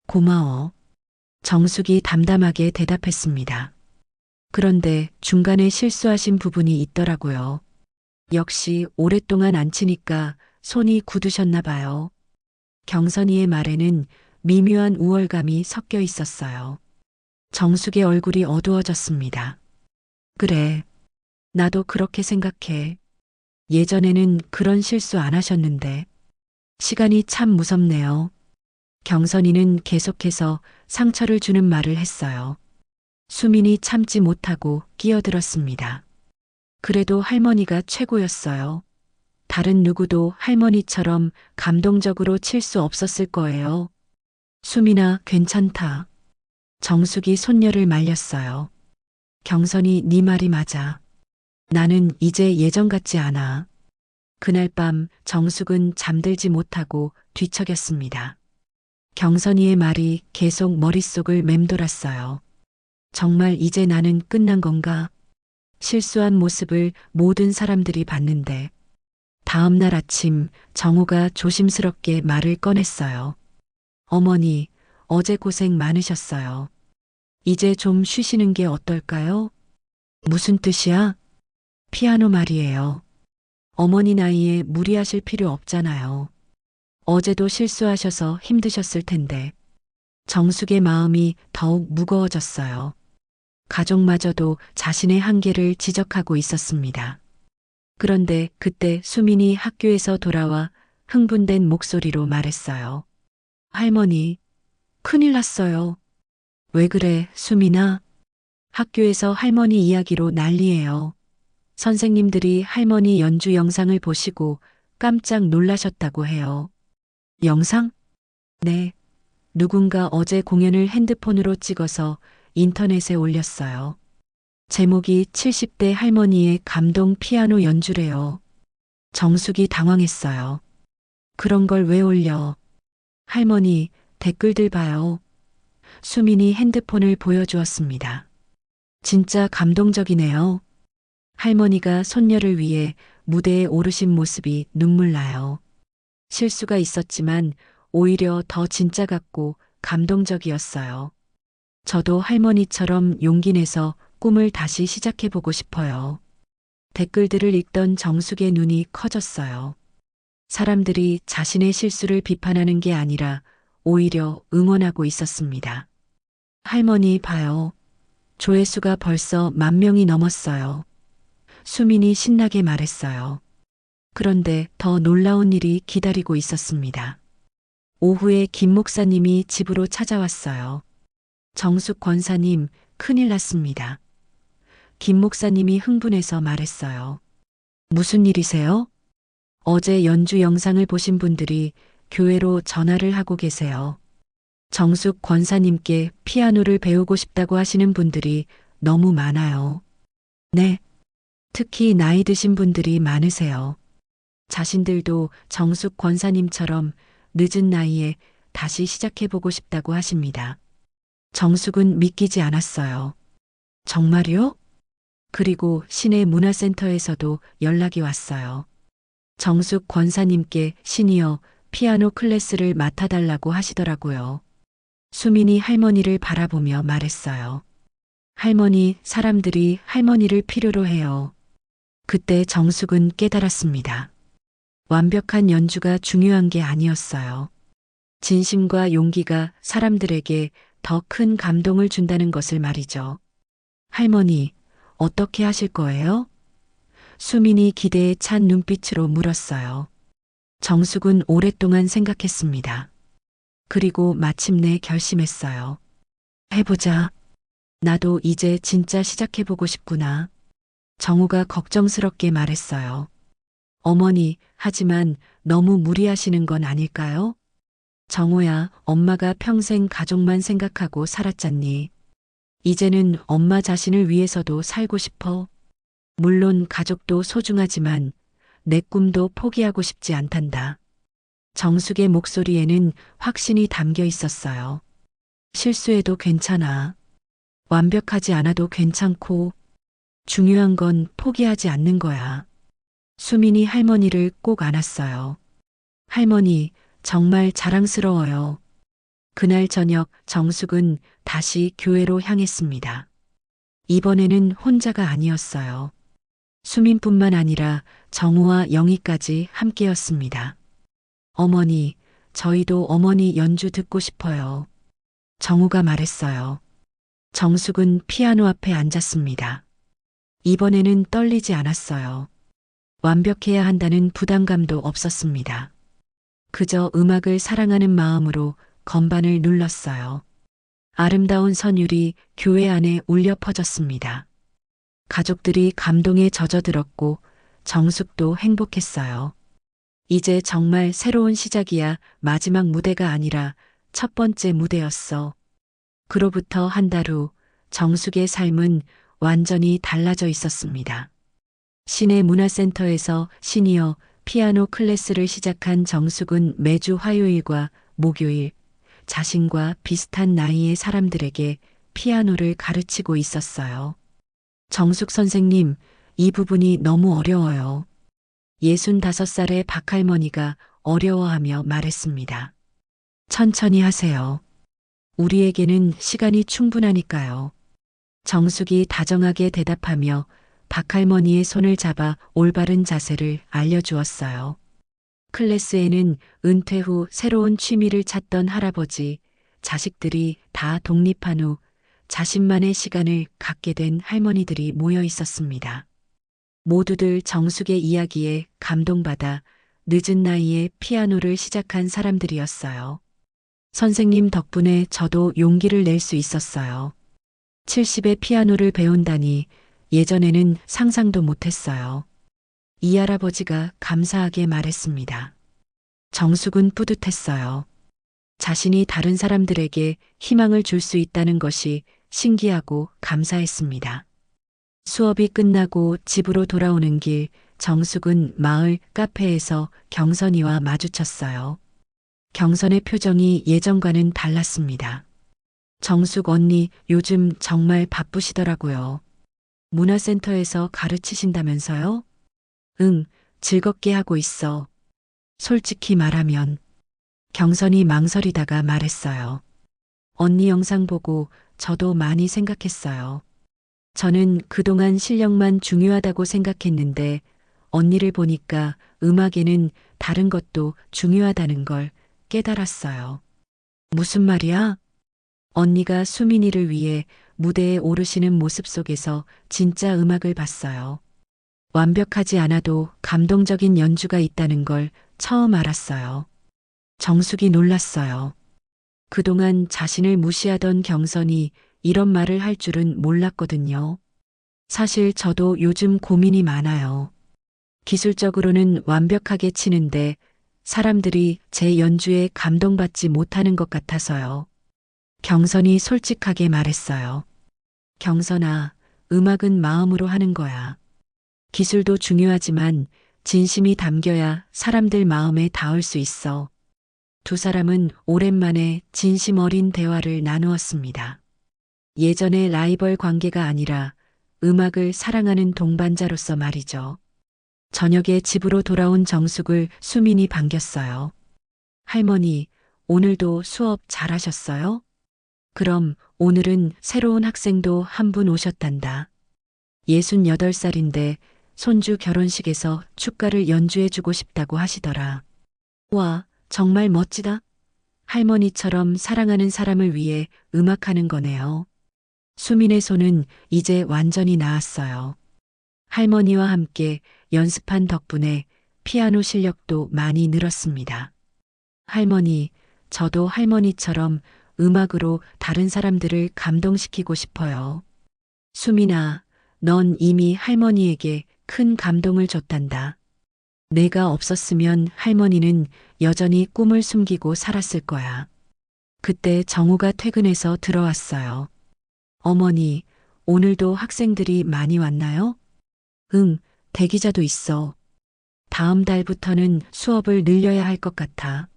고마워. 정숙이 담담하게 대답했습니다. 그런데 중간에 실수하신 부분이 있더라고요. 역시 오랫동안 안 치니까 손이 굳으셨나 봐요. 경선이의 말에는 미묘한 우월감이 섞여 있었어요. 정숙의 얼굴이 어두워졌습니다. 그래, 나도 그렇게 생각해. 예전에는 그런 실수 안 하셨는데. 시간이 참 무섭네요. 경선이는 계속해서 상처를 주는 말을 했어요. 수민이 참지 못하고 끼어들었습니다. 그래도 할머니가 최고였어요. 다른 누구도 할머니처럼 감동적으로 칠 수 없었을 거예요. 수민아, 괜찮다. 정숙이 손녀를 말렸어요. 경선이 네 말이 맞아. 나는 이제 예전 같지 않아. 그날 밤 정숙은 잠들지 못하고 뒤척였습니다. 경선이의 말이 계속 머릿속을 맴돌았어요. 정말 이제 나는 끝난 건가? 실수한 모습을 모든 사람들이 봤는데. 다음 날 아침 정호가 조심스럽게 말을 꺼냈어요. 어머니, 어제 고생 많으셨어요. 이제 좀 쉬시는 게 어떨까요? 무슨 뜻이야? 피아노 말이에요. 어머니 나이에 무리하실 필요 없잖아요. 어제도 실수하셔서 힘드셨을 텐데. 정숙의 마음이 더욱 무거워졌어요. 가족마저도 자신의 한계를 지적하고 있었습니다. 그런데 그때 수민이 학교에서 돌아와 흥분된 목소리로 말했어요. 할머니, 큰일 났어요. 왜 그래, 수민아? 학교에서 할머니 이야기로 난리예요. 선생님들이 할머니 연주 영상을 보시고 깜짝 놀라셨다고 해요. 영상? 네. 누군가 어제 공연을 핸드폰으로 찍어서 인터넷에 올렸어요. 제목이 70대 할머니의 감동 피아노 연주래요. 정숙이 당황했어요. 그런 걸 왜 올려? 할머니, 댓글들 봐요. 수민이 핸드폰을 보여주었습니다. 진짜 감동적이네요. 할머니가 손녀를 위해 무대에 오르신 모습이 눈물 나요. 실수가 있었지만 오히려 더 진짜 같고 감동적이었어요. 저도 할머니처럼 용기 내서 꿈을 다시 시작해보고 싶어요. 댓글들을 읽던 정숙의 눈이 커졌어요. 사람들이 자신의 실수를 비판하는 게 아니라 오히려 응원하고 있었습니다. 할머니 봐요. 조회수가 벌써 10,000명이 넘었어요. 수민이 신나게 말했어요. 그런데 더 놀라운 일이 기다리고 있었습니다. 오후에 김 목사님이 집으로 찾아왔어요. 정숙 권사님, 큰일 났습니다. 김 목사님이 흥분해서 말했어요. 무슨 일이세요? 어제 연주 영상을 보신 분들이 교회로 전화를 하고 계세요. 정숙 권사님께 피아노를 배우고 싶다고 하시는 분들이 너무 많아요. 네. 특히 나이 드신 분들이 많으세요. 자신들도 정숙 권사님처럼 늦은 나이에 다시 시작해보고 싶다고 하십니다. 정숙은 믿기지 않았어요. 정말요? 그리고 시내 문화센터에서도 연락이 왔어요. 정숙 권사님께 시니어 피아노 클래스를 맡아달라고 하시더라고요. 수민이 할머니를 바라보며 말했어요. 할머니, 사람들이 할머니를 필요로 해요. 그때 정숙은 깨달았습니다. 완벽한 연주가 중요한 게 아니었어요. 진심과 용기가 사람들에게 더 큰 감동을 준다는 것을 말이죠. 할머니, 어떻게 하실 거예요? 수민이 기대에 찬 눈빛으로 물었어요. 정숙은 오랫동안 생각했습니다. 그리고 마침내 결심했어요. 해보자. 나도 이제 진짜 시작해보고 싶구나. 정우가 걱정스럽게 말했어요. 어머니, 하지만 너무 무리하시는 건 아닐까요? 정우야, 엄마가 평생 가족만 생각하고 살았잖니. 이제는 엄마 자신을 위해서도 살고 싶어. 물론 가족도 소중하지만 내 꿈도 포기하고 싶지 않단다. 정숙의 목소리에는 확신이 담겨 있었어요. 실수해도 괜찮아. 완벽하지 않아도 괜찮고 중요한 건 포기하지 않는 거야. 수민이 할머니를 꼭 안았어요. 할머니, 정말 자랑스러워요. 그날 저녁 정숙은 다시 교회로 향했습니다. 이번에는 혼자가 아니었어요. 수민뿐만 아니라 정우와 영희까지 함께였습니다. 어머니, 저희도 어머니 연주 듣고 싶어요. 정우가 말했어요. 정숙은 피아노 앞에 앉았습니다. 이번에는 떨리지 않았어요. 완벽해야 한다는 부담감도 없었습니다. 그저 음악을 사랑하는 마음으로 건반을 눌렀어요. 아름다운 선율이 교회 안에 울려 퍼졌습니다. 가족들이 감동에 젖어들었고 정숙도 행복했어요. 이제 정말 새로운 시작이야. 마지막 무대가 아니라 첫 번째 무대였어. 그로부터 한 달 후 정숙의 삶은 완전히 달라져 있었습니다. 시내 문화센터에서 시니어 피아노 클래스를 시작한 정숙은 매주 화요일과 목요일 자신과 비슷한 나이의 사람들에게 피아노를 가르치고 있었어요. 정숙 선생님, 이 부분이 너무 어려워요. 65살의 박할머니가 어려워하며 말했습니다. 천천히 하세요. 우리에게는 시간이 충분하니까요. 정숙이 다정하게 대답하며 박할머니의 손을 잡아 올바른 자세를 알려주었어요. 클래스에는 은퇴 후 새로운 취미를 찾던 할아버지, 자식들이 다 독립한 후 자신만의 시간을 갖게 된 할머니들이 모여 있었습니다. 모두들 정숙의 이야기에 감동받아 늦은 나이에 피아노를 시작한 사람들이었어요. 선생님 덕분에 저도 용기를 낼 수 있었어요. 70의 피아노를 배운다니 예전에는 상상도 못했어요. 이 할아버지가 감사하게 말했습니다. 정숙은 뿌듯했어요. 자신이 다른 사람들에게 희망을 줄 수 있다는 것이 신기하고 감사했습니다. 수업이 끝나고 집으로 돌아오는 길, 정숙은 마을 카페에서 경선이와 마주쳤어요. 경선의 표정이 예전과는 달랐습니다. 정숙 언니, 요즘 정말 바쁘시더라고요. 문화센터에서 가르치신다면서요? 응, 즐겁게 하고 있어. 솔직히 말하면 경선이 망설이다가 말했어요. 언니 영상 보고 저도 많이 생각했어요. 저는 그동안 실력만 중요하다고 생각했는데 언니를 보니까 음악에는 다른 것도 중요하다는 걸 깨달았어요. 무슨 말이야? 언니가 수민이를 위해 무대에 오르시는 모습 속에서 진짜 음악을 봤어요. 완벽하지 않아도 감동적인 연주가 있다는 걸 처음 알았어요. 정숙이 놀랐어요. 그동안 자신을 무시하던 경선이 이런 말을 할 줄은 몰랐거든요. 사실 저도 요즘 고민이 많아요. 기술적으로는 완벽하게 치는데 사람들이 제 연주에 감동받지 못하는 것 같아서요. 경선이 솔직하게 말했어요. 경선아, 음악은 마음으로 하는 거야. 기술도 중요하지만 진심이 담겨야 사람들 마음에 닿을 수 있어. 두 사람은 오랜만에 진심 어린 대화를 나누었습니다. 예전의 라이벌 관계가 아니라 음악을 사랑하는 동반자로서 말이죠. 저녁에 집으로 돌아온 정숙을 수민이 반겼어요. 할머니, 오늘도 수업 잘하셨어요? 그럼 오늘은 새로운 학생도 한 분 오셨단다. 68살인데 손주 결혼식에서 축가를 연주해주고 싶다고 하시더라. 와, 정말 멋지다. 할머니처럼 사랑하는 사람을 위해 음악하는 거네요. 수민의 손은 이제 완전히 나았어요. 할머니와 함께 연습한 덕분에 피아노 실력도 많이 늘었습니다. 할머니, 저도 할머니처럼 음악으로 다른 사람들을 감동시키고 싶어요. 수민아, 넌 이미 할머니에게 큰 감동을 줬단다. 내가 없었으면 할머니는 여전히 꿈을 숨기고 살았을 거야. 그때 정우가 퇴근해서 들어왔어요. 어머니, 오늘도 학생들이 많이 왔나요? 응, 대기자도 있어. 다음 달부터는 수업을 늘려야 할 것 같아.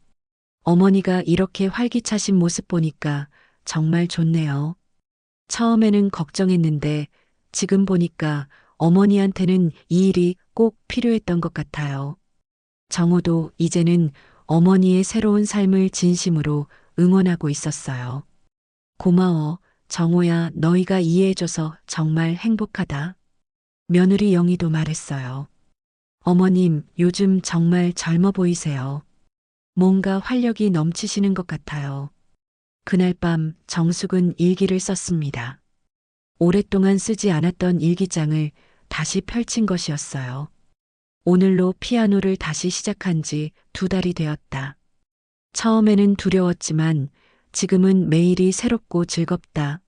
어머니가 이렇게 활기차신 모습 보니까 정말 좋네요. 처음에는 걱정했는데 지금 보니까 어머니한테는 이 일이 꼭 필요했던 것 같아요. 정호도 이제는 어머니의 새로운 삶을 진심으로 응원하고 있었어요. 고마워, 정호야, 너희가 이해해줘서 정말 행복하다. 며느리 영희도 말했어요. 어머님, 요즘 정말 젊어 보이세요. 뭔가 활력이 넘치시는 것 같아요. 그날 밤 정숙은 일기를 썼습니다. 오랫동안 쓰지 않았던 일기장을 다시 펼친 것이었어요. 오늘로 피아노를 다시 시작한 지 2달이 되었다. 처음에는 두려웠지만 지금은 매일이 새롭고 즐겁다.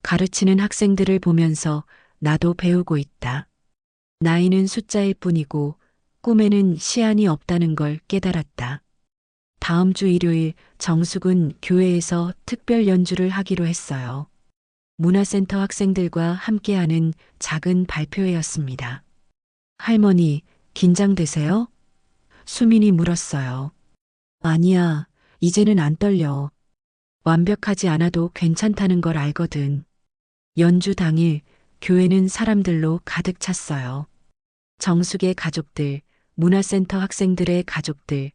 가르치는 학생들을 보면서 나도 배우고 있다. 나이는 숫자일 뿐이고 꿈에는 시한이 없다는 걸 깨달았다. 다음 주 일요일 정숙은 교회에서 특별 연주를 하기로 했어요. 문화센터 학생들과 함께하는 작은 발표회였습니다. 할머니, 긴장되세요? 수민이 물었어요. 아니야, 이제는 안 떨려. 완벽하지 않아도 괜찮다는 걸 알거든. 연주 당일 교회는 사람들로 가득 찼어요. 정숙의 가족들, 문화센터 학생들의 가족들,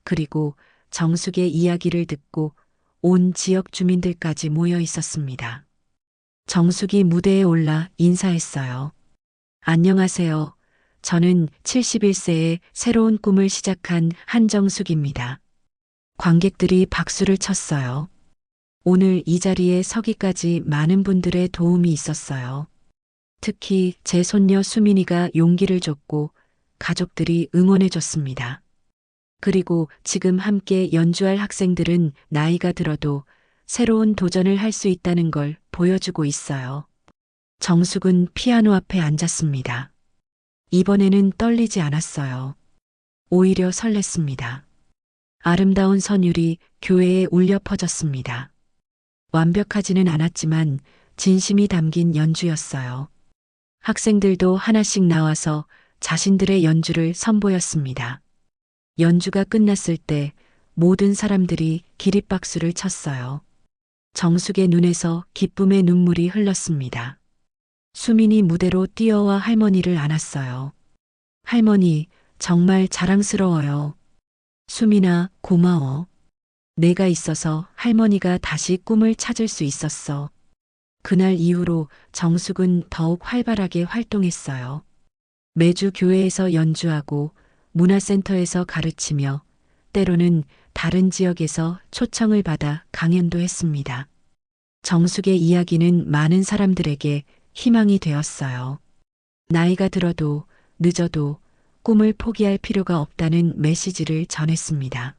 그리고 정숙의 이야기를 듣고 온 지역 주민들까지 모여 있었습니다. 정숙이 무대에 올라 인사했어요. 안녕하세요. 저는 71세의 새로운 꿈을 시작한 한정숙입니다. 관객들이 박수를 쳤어요. 오늘 이 자리에 서기까지 많은 분들의 도움이 있었어요. 특히 제 손녀 수민이가 용기를 줬고 가족들이 응원해 줬습니다. 그리고 지금 함께 연주할 학생들은 나이가 들어도 새로운 도전을 할 수 있다는 걸 보여주고 있어요. 정숙은 피아노 앞에 앉았습니다. 이번에는 떨리지 않았어요. 오히려 설렜습니다. 아름다운 선율이 교회에 울려 퍼졌습니다. 완벽하지는 않았지만 진심이 담긴 연주였어요. 학생들도 하나씩 나와서 자신들의 연주를 선보였습니다. 연주가 끝났을 때 모든 사람들이 기립박수를 쳤어요. 정숙의 눈에서 기쁨의 눈물이 흘렀습니다. 수민이 무대로 뛰어와 할머니를 안았어요. 할머니, 정말 자랑스러워요. 수민아, 고마워. 내가 있어서 할머니가 다시 꿈을 찾을 수 있었어. 그날 이후로 정숙은 더욱 활발하게 활동했어요. 매주 교회에서 연주하고 문화센터에서 가르치며 때로는 다른 지역에서 초청을 받아 강연도 했습니다. 정숙의 이야기는 많은 사람들에게 희망이 되었어요. 나이가 들어도 늦어도 꿈을 포기할 필요가 없다는 메시지를 전했습니다.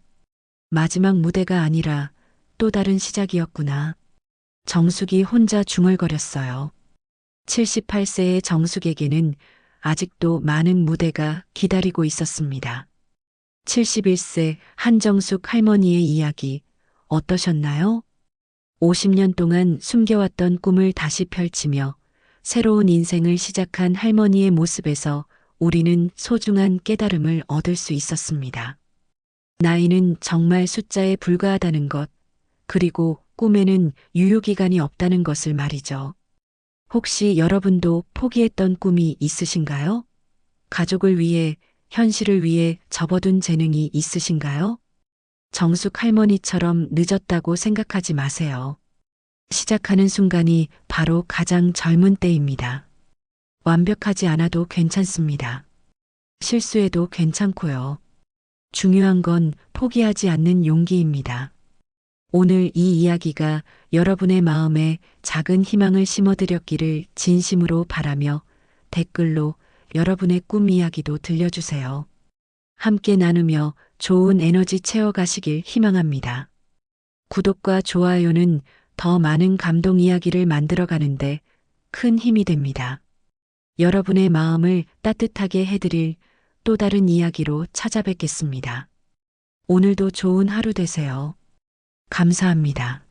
마지막 무대가 아니라 또 다른 시작이었구나. 정숙이 혼자 중얼거렸어요. 78세의 정숙에게는 아직도 많은 무대가 기다리고 있었습니다. 71세 한정숙 할머니의 이야기 어떠셨나요? 50년 동안 숨겨왔던 꿈을 다시 펼치며 새로운 인생을 시작한 할머니의 모습에서 우리는 소중한 깨달음을 얻을 수 있었습니다. 나이는 정말 숫자에 불과하다는 것, 그리고 꿈에는 유효기간이 없다는 것을 말이죠. 혹시 여러분도 포기했던 꿈이 있으신가요? 가족을 위해, 현실을 위해 접어둔 재능이 있으신가요? 정숙 할머니처럼 늦었다고 생각하지 마세요. 시작하는 순간이 바로 가장 젊은 때입니다. 완벽하지 않아도 괜찮습니다. 실수해도 괜찮고요. 중요한 건 포기하지 않는 용기입니다. 오늘 이 이야기가 여러분의 마음에 작은 희망을 심어드렸기를 진심으로 바라며 댓글로 여러분의 꿈 이야기도 들려주세요. 함께 나누며 좋은 에너지 채워가시길 희망합니다. 구독과 좋아요는 더 많은 감동 이야기를 만들어가는데 큰 힘이 됩니다. 여러분의 마음을 따뜻하게 해드릴 또 다른 이야기로 찾아뵙겠습니다. 오늘도 좋은 하루 되세요. 감사합니다.